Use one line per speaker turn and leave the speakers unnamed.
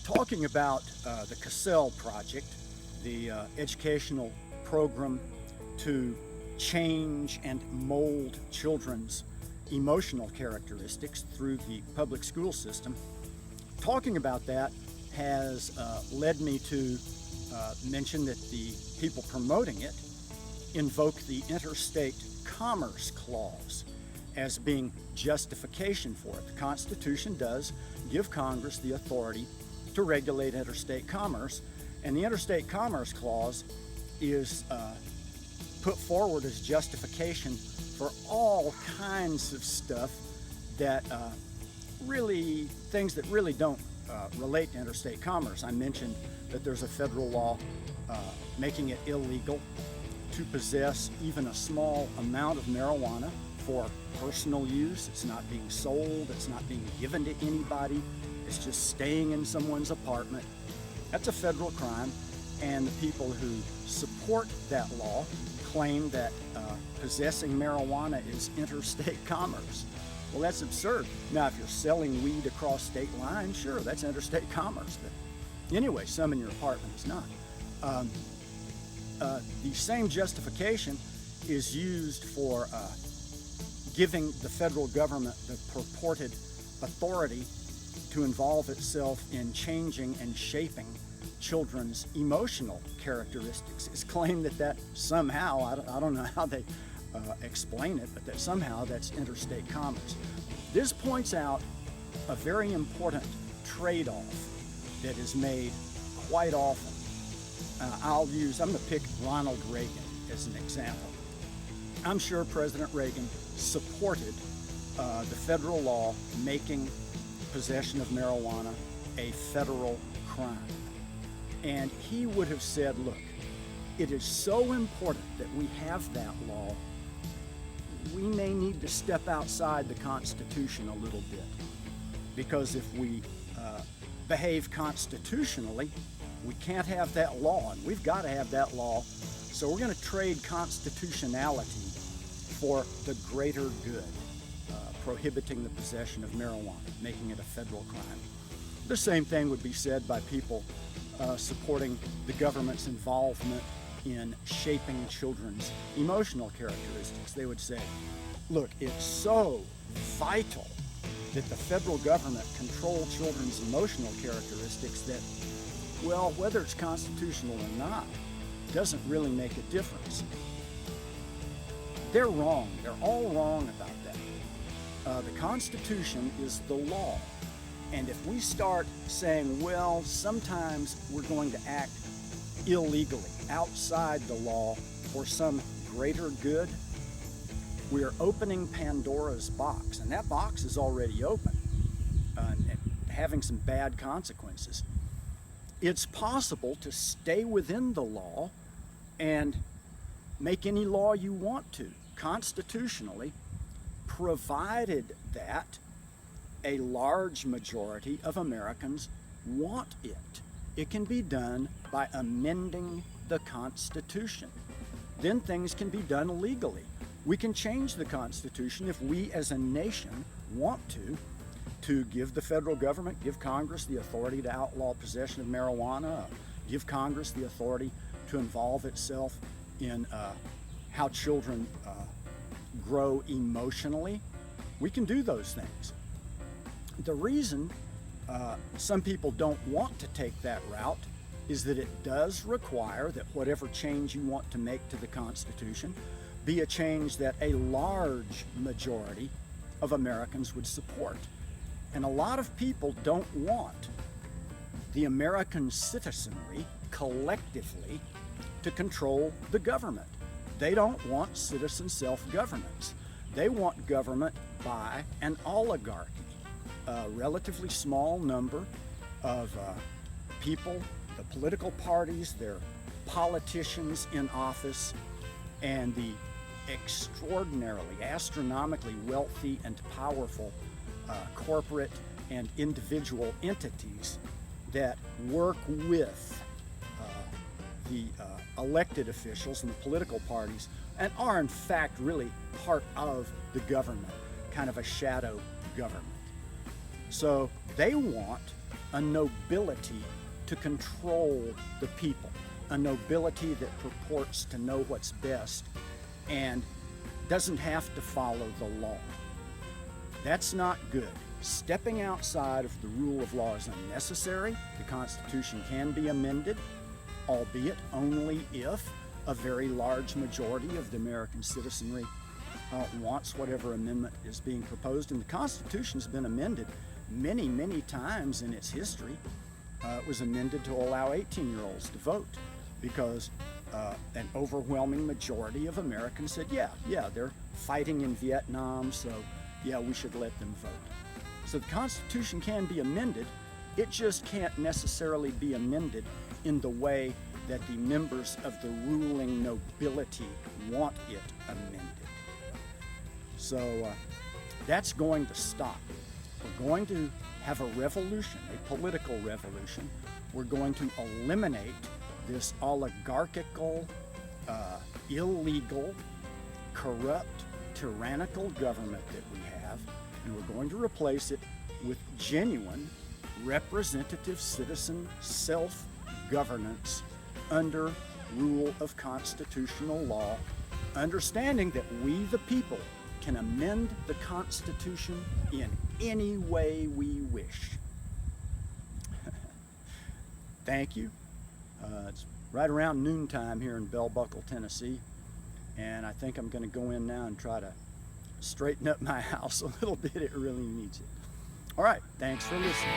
Talking about the Cassell Project, the educational program to change and mold children's emotional characteristics through the public school system, talking about that has led me to mention that the people promoting it invoke the Interstate Commerce Clause as being justification for it. The Constitution does give Congress the authority to regulate interstate commerce, and the Interstate Commerce Clause is put forward as justification for all kinds of stuff that things that really don't relate to interstate commerce. I mentioned that there's a federal law making it illegal to possess even a small amount of marijuana for personal use. It's not being sold, it's not being given to anybody, it's just staying in someone's apartment. That's a federal crime, and the people who support that law claim that possessing marijuana is interstate commerce. Well, that's absurd. Now, if you're selling weed across state lines, sure, that's interstate commerce. But anyway, some in your apartment is not. The same justification is used for giving the federal government the purported authority to involve itself in changing and shaping children's emotional characteristics. It's claimed that somehow, I don't know how they explain it, but that somehow that's interstate commerce. This points out a very important trade-off that is made quite often. I'm going to pick Ronald Reagan as an example. I'm sure President Reagan supported the federal law making possession of marijuana a federal crime. And he would have said, look, it is so important that we have that law, we may need to step outside the Constitution a little bit. Because if we behave constitutionally, we can't have that law, and we've got to have that law. So we're going to trade constitutionality for the greater good, prohibiting the possession of marijuana, making it a federal crime. The same thing would be said by people supporting the government's involvement in shaping children's emotional characteristics. They would say, look, it's so vital that the federal government control children's emotional characteristics that, well, whether it's constitutional or not, doesn't really make a difference. They're wrong. They're all wrong about that. The Constitution is the law. And if we start saying, well, sometimes we're going to act illegally outside the law for some greater good, we're opening Pandora's box. And that box is already open and having some bad consequences. It's possible to stay within the law and make any law you want to, constitutionally, provided that a large majority of Americans want it. It can be done by amending the Constitution. Then things can be done legally. We can change the Constitution if we as a nation want to give the federal government, give Congress the authority to outlaw possession of marijuana, give Congress the authority to involve itself in how children grow emotionally. We can do those things. The reason some people don't want to take that route is that it does require that whatever change you want to make to the Constitution be a change that a large majority of Americans would support. And a lot of people don't want the American citizenry collectively to control the government. They don't want citizen self-governance. They want government by an oligarchy, a relatively small number of people, the political parties, their politicians in office, and the extraordinarily, astronomically wealthy and powerful corporate and individual entities that work with the elected officials and the political parties and are in fact really part of the government, kind of a shadow government. So they want a nobility to control the people, a nobility that purports to know what's best and doesn't have to follow the law. That's not good. Stepping outside of the rule of law is unnecessary. The Constitution can be amended, albeit only if a very large majority of the American citizenry wants whatever amendment is being proposed. And the Constitution's been amended many, many times in its history. It was amended to allow 18-year-olds to vote because an overwhelming majority of Americans said, yeah, they're fighting in Vietnam, so yeah, we should let them vote. So the Constitution can be amended. It just can't necessarily be amended in the way that the members of the ruling nobility want it amended. So that's going to stop. We're going to have a revolution, a political revolution. We're going to eliminate this oligarchical, illegal, corrupt, tyrannical government that we have, and we're going to replace it with genuine, representative citizen self-governance under rule of constitutional law, understanding that we, the people, can amend the Constitution in any way we wish. Thank you. It's right around noontime here in Bell Buckle, Tennessee, and I think I'm going to go in now and try to straighten up my house a little bit. It really needs it. All right, thanks for listening.